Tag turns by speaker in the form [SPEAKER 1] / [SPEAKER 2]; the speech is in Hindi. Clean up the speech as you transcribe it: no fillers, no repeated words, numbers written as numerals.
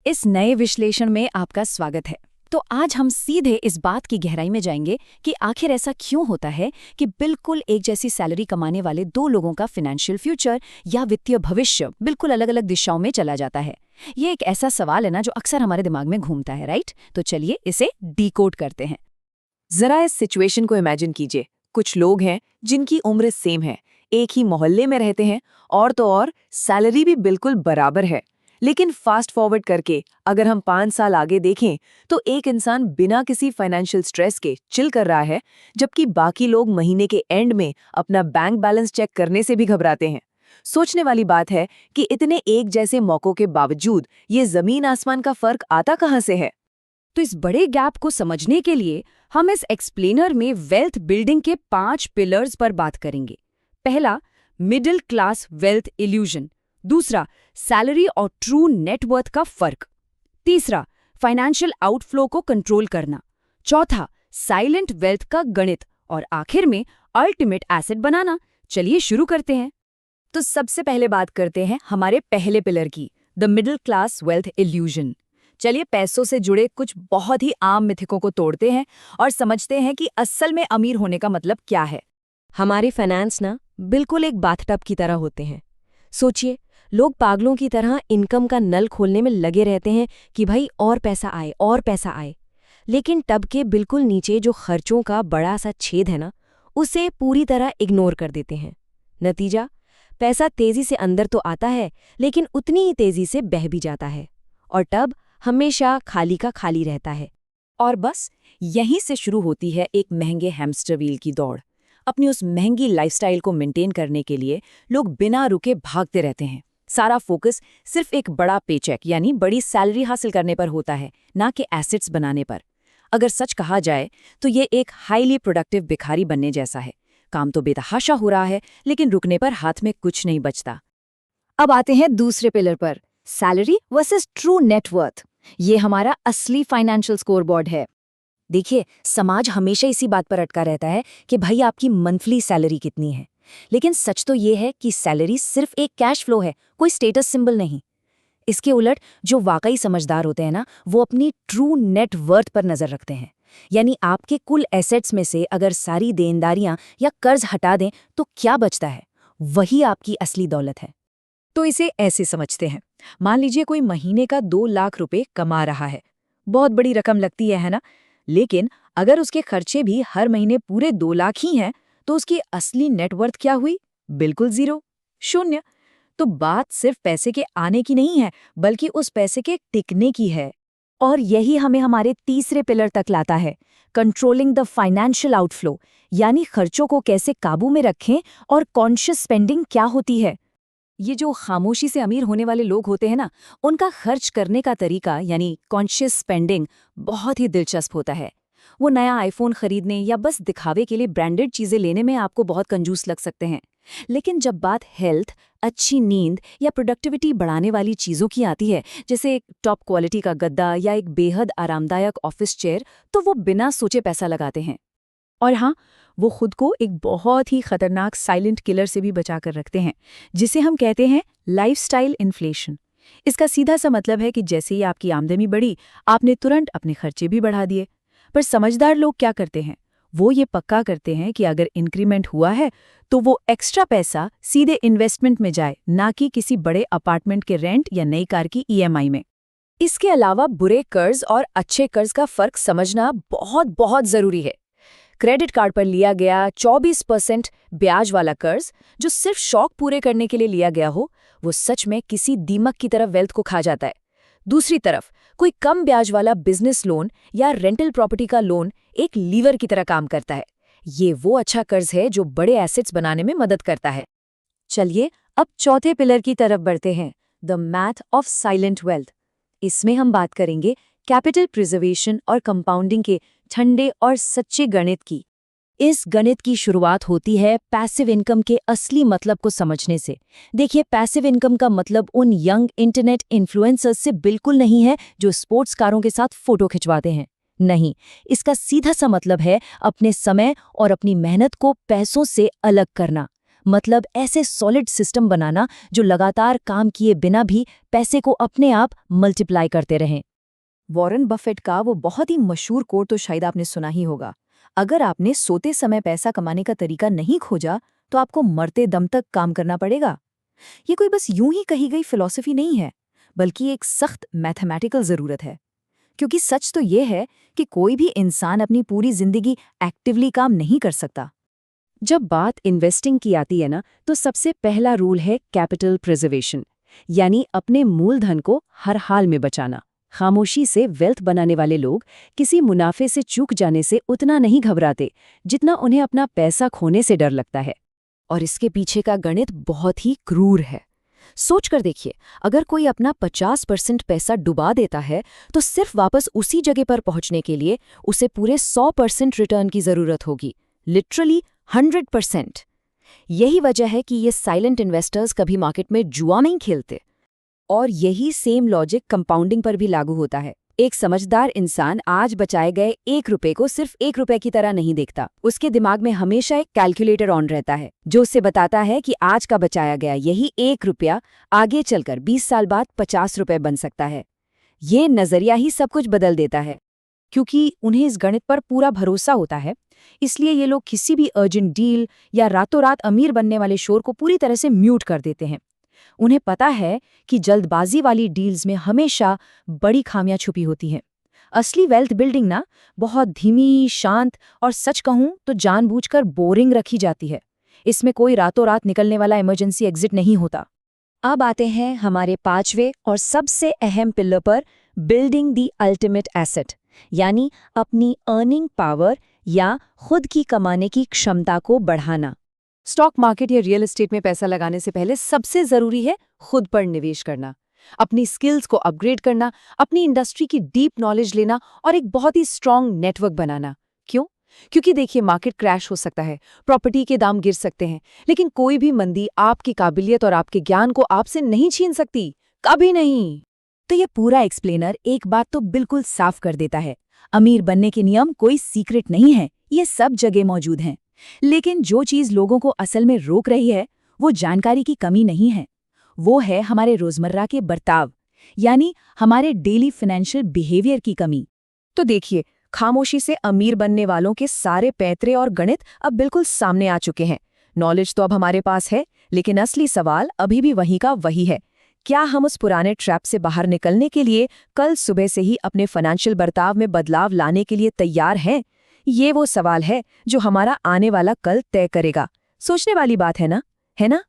[SPEAKER 1] इस नए विश्लेषण में आपका स्वागत है। तो आज हम सीधे इस बात की गहराई में जाएंगे कि आखिर ऐसा क्यों होता है कि बिल्कुल एक जैसी सैलरी कमाने वाले दो लोगों का फाइनेंशियल फ्यूचर या वित्तीय भविष्य बिल्कुल अलग अलग दिशाओं में चला जाता है। ये एक ऐसा सवाल है ना जो अक्सर हमारे दिमाग में घूमता है, राइट? तो चलिए इसे डीकोड करते हैं।
[SPEAKER 2] जरा इस सिचुएशन को इमेजिन कीजिए। कुछ लोग हैं जिनकी उम्र सेम है, एक ही मोहल्ले में रहते हैं और तो और सैलरी भी बिल्कुल बराबर है। लेकिन फास्ट फॉरवर्ड करके अगर हम 5 साल आगे देखें तो एक इंसान बिना किसी फाइनेंशियल स्ट्रेस के चिल कर रहा है, जबकि बाकी लोग महीने के एंड में अपना बैंक बैलेंस चेक करने से भी घबराते हैं। सोचने वाली बात है कि इतने एक जैसे मौकों के बावजूद ये जमीन आसमान का फर्क आता कहाँ से है।
[SPEAKER 1] तो इस बड़े गैप को समझने के लिए हम इस एक्सप्लेनर में वेल्थ बिल्डिंग के 5 पिलर्स पर बात करेंगे। पहला, मिडिल क्लास वेल्थ इल्यूजन। दूसरा, सैलरी और ट्रू नेटवर्थ का फर्क। तीसरा, फाइनेंशियल आउटफ्लो को कंट्रोल करना। चौथा, साइलेंट वेल्थ का गणित। और आखिर में अल्टीमेट एसेट बनाना। चलिए शुरू करते हैं। तो सबसे पहले बात करते हैं हमारे पहले पिलर की, the middle class wealth illusion. चलिए पैसों से जुड़े कुछ बहुत ही आम मिथकों को तोड़ते हैं और समझते हैं कि असल में अमीर होने का मतलब क्या है।
[SPEAKER 3] हमारे फाइनेंस ना बिल्कुल एक बाथटब की तरह होते हैं। सोचिए, लोग पागलों की तरह इनकम का नल खोलने में लगे रहते हैं कि भाई और पैसा आए और पैसा आए, लेकिन टब के बिल्कुल नीचे जो खर्चों का बड़ा सा छेद है ना, उसे पूरी तरह इग्नोर कर देते हैं। नतीजा, पैसा तेजी से अंदर तो आता है लेकिन उतनी ही तेजी से बह भी जाता है और टब हमेशा खाली का खाली रहता है।
[SPEAKER 1] और बस यहीं से शुरू होती है एक महंगे हैमस्टर व्हील की दौड़। अपनी उस महंगी लाइफस्टाइल को मेंटेन करने के लिए लोग बिना रुके भागते रहते हैं। सारा फोकस सिर्फ एक बड़ा पेचेक यानी बड़ी सैलरी हासिल करने पर होता है, ना कि एसेट्स बनाने पर। अगर सच कहा जाए तो ये एक हाईली प्रोडक्टिव भिखारी बनने जैसा है। काम तो बेतहाशा हो रहा है लेकिन रुकने पर हाथ में कुछ नहीं बचता। अब आते हैं दूसरे पिलर पर, सैलरी वर्सेस ट्रू नेटवर्थ। ये हमारा असली फाइनेंशियल स्कोरबोर्ड है। देखिए, समाज हमेशा इसी बात पर अटका रहता है कि भाई आपकी मंथली सैलरी कितनी है, लेकिन सच तो ये है कि सैलरी सिर्फ एक कैश फ्लो है, कोई स्टेटस सिंबल नहीं। इसके उलट जो वाकई समझदार होते हैं ना, वो अपनी ट्रू नेट वर्थ पर नजर रखते हैं। यानी आपके कुल एसेट्स में से अगर सारी देनदारियां या कर्ज हटा दें तो क्या बचता है, वही आपकी असली दौलत है। तो इसे ऐसे समझते हैं, मान लीजिए कोई महीने का 2 लाख रुपए कमा रहा है। बहुत बड़ी रकम लगती है ना? लेकिन अगर उसके खर्चे भी हर महीने पूरे 2 लाख ही हैं, तो उसकी असली नेटवर्थ क्या हुई? बिल्कुल 0, 0। तो बात सिर्फ पैसे के आने की नहीं है, बल्कि उस पैसे के टिकने की है। और यही हमें हमारे तीसरे पिलर तक लाता है, कंट्रोलिंग द फाइनेंशियल आउटफ्लो, यानी खर्चों को कैसे काबू में रखें और कॉन्शियस स्पेंडिंग क्या होती है। ये जो खामोशी से अमीर होने वाले लोग होते हैं ना, उनका खर्च करने का तरीका यानी कॉन्शियस स्पेंडिंग बहुत ही दिलचस्प होता है। वो नया आईफोन खरीदने या बस दिखावे के लिए ब्रांडेड चीजें लेने में आपको बहुत कंजूस लग सकते हैं, लेकिन जब बात हेल्थ, अच्छी नींद या प्रोडक्टिविटी बढ़ाने वाली चीजों की आती है, जैसे एक टॉप क्वालिटी का गद्दा या एक बेहद आरामदायक ऑफिस चेयर, तो वो बिना सोचे पैसा लगाते हैं। और हाँ, वो खुद को एक बहुत ही खतरनाक साइलेंट किलर से भी बचा कर रखते हैं, जिसे हम कहते हैं लाइफस्टाइल इन्फ्लेशन। इसका सीधा सा मतलब है कि जैसे ही आपकी आमदनी बढ़ी, आपने तुरंत अपने खर्चे भी बढ़ा दिए। पर समझदार लोग क्या करते हैं? वो ये पक्का करते हैं कि अगर इंक्रीमेंट हुआ है तो वो एक्स्ट्रा पैसा सीधे इन्वेस्टमेंट में जाए, ना कि किसी बड़े अपार्टमेंट के रेंट या नई कार की ईएमआई में। इसके अलावा बुरे कर्ज और अच्छे कर्ज का फर्क समझना बहुत बहुत जरूरी है। क्रेडिट कार्ड पर लिया गया 24% ब्याज वाला कर्ज, जो सिर्फ शौक पूरे करने के लिए लिया गया हो, वो सच में किसी दीमक की तरह वेल्थ को खा जाता है। दूसरी तरफ कोई कम ब्याज वाला बिजनेस लोन या रेंटल प्रॉपर्टी का लोन एक लीवर की तरह काम करता है। ये वो अच्छा कर्ज है जो बड़े एसेट्स बनाने में मदद करता है। चलिए अब चौथे पिलर की तरफ बढ़ते हैं, the math of silent wealth. इसमें हम बात करेंगे कैपिटल प्रिजर्वेशन और कंपाउंडिंग के ठंडे और सच्चे गणित की। इस गणित की शुरुआत होती है पैसिव इनकम के असली मतलब को समझने से। देखिए, पैसिव इनकम का मतलब उन यंग इंटरनेट इन्फ्लुएंसर्स से बिल्कुल नहीं है जो स्पोर्ट्स कारों के साथ फोटो खिंचवाते हैं। नहीं, इसका सीधा सा मतलब है अपने समय और अपनी मेहनत को पैसों से अलग करना। मतलब ऐसे सॉलिड सिस्टम बनाना जो लगातार काम किए बिना भी पैसे को अपने आप मल्टीप्लाई करते रहें।
[SPEAKER 2] वॉरेन बफेट का वो बहुत ही मशहूर कोट तो शायद आपने सुना ही होगा, अगर आपने सोते समय पैसा कमाने का तरीका नहीं खोजा तो आपको मरते दम तक काम करना पड़ेगा। ये कोई बस यूं ही कही गई फिलॉसफी नहीं है, बल्कि एक सख्त मैथमेटिकल जरूरत है। क्योंकि सच तो ये है कि कोई भी इंसान अपनी पूरी जिंदगी एक्टिवली काम नहीं कर सकता।
[SPEAKER 1] जब बात इन्वेस्टिंग की आती है ना, तो सबसे पहला रूल है कैपिटल प्रिजर्वेशन, यानी अपने मूलधन को हर हाल में बचाना। खामोशी से वेल्थ बनाने वाले लोग किसी मुनाफे से चूक जाने से उतना नहीं घबराते जितना उन्हें अपना पैसा खोने से डर लगता है। और इसके पीछे का गणित बहुत ही क्रूर है। सोच कर देखिए, अगर कोई अपना 50% पैसा डुबा देता है तो सिर्फ वापस उसी जगह पर पहुंचने के लिए उसे पूरे 100% रिटर्न की जरूरत होगी, लिटरली 100%। यही वजह है कि ये साइलेंट इन्वेस्टर्स कभी मार्केट में जुआ नहीं खेलते। और यही सेम लॉजिक कंपाउंडिंग पर भी लागू होता है। एक समझदार इंसान आज बचाए गए 1 रुपए को सिर्फ 1 रुपए की तरह नहीं देखता। उसके दिमाग में हमेशा एक कैलकुलेटर ऑन रहता है जो उसे बताता है कि आज का बचाया गया यही 1 रुपया आगे चलकर 20 साल बाद 50 रुपए बन सकता है। ये नजरिया ही सब कुछ बदल देता है। क्योंकि उन्हें इस गणित पर पूरा भरोसा होता है, इसलिए ये लोग किसी भी अर्जेंट डील या रातों रात अमीर बनने वाले शोर को पूरी तरह से म्यूट कर देते हैं। उन्हें पता है कि जल्दबाजी वाली डील्स में हमेशा बड़ी खामियां छुपी होती हैं। असली वेल्थ बिल्डिंग ना बहुत धीमी, शांत और सच कहूं तो जानबूझकर बोरिंग रखी जाती है। इसमें कोई रातों रात निकलने वाला इमरजेंसी एग्जिट नहीं होता। अब आते हैं हमारे 5वें और सबसे अहम पिलर पर, बिल्डिंग द अल्टीमेट एसेट, यानी अपनी अर्निंग पावर या खुद की कमाने की क्षमता को बढ़ाना।
[SPEAKER 2] स्टॉक मार्केट या रियल एस्टेट में पैसा लगाने से पहले सबसे जरूरी है खुद पर निवेश करना, अपनी स्किल्स को अपग्रेड करना, अपनी इंडस्ट्री की डीप नॉलेज लेना और एक बहुत ही स्ट्रांग नेटवर्क बनाना। क्यों? क्योंकि देखिए, मार्केट क्रैश हो सकता है, प्रॉपर्टी के दाम गिर सकते हैं, लेकिन कोई भी मंदी आपकी काबिलियत और आपके ज्ञान को आपसे नहीं छीन सकती, कभी नहीं।
[SPEAKER 1] तो ये पूरा एक्सप्लेनर एक बात तो बिल्कुल साफ कर देता है, अमीर बनने के नियम कोई सीक्रेट नहीं है, ये सब जगह मौजूद हैं। लेकिन जो चीज लोगों को असल में रोक रही है वो जानकारी की कमी नहीं है, वो है हमारे रोजमर्रा के बर्ताव, यानी हमारे डेली फाइनेंशियल बिहेवियर की कमी।
[SPEAKER 2] तो देखिए, खामोशी से अमीर बनने वालों के सारे पैतरे और गणित अब बिल्कुल सामने आ चुके हैं। नॉलेज तो अब हमारे पास है, लेकिन असली सवाल अभी भी वही का वही है। क्या हम उस पुराने ट्रैप से बाहर निकलने के लिए कल सुबह से ही अपने फाइनेंशियल बर्ताव में बदलाव लाने के लिए तैयार हैं? ये वो सवाल है जो हमारा आने वाला कल तय करेगा। सोचने वाली बात है ना?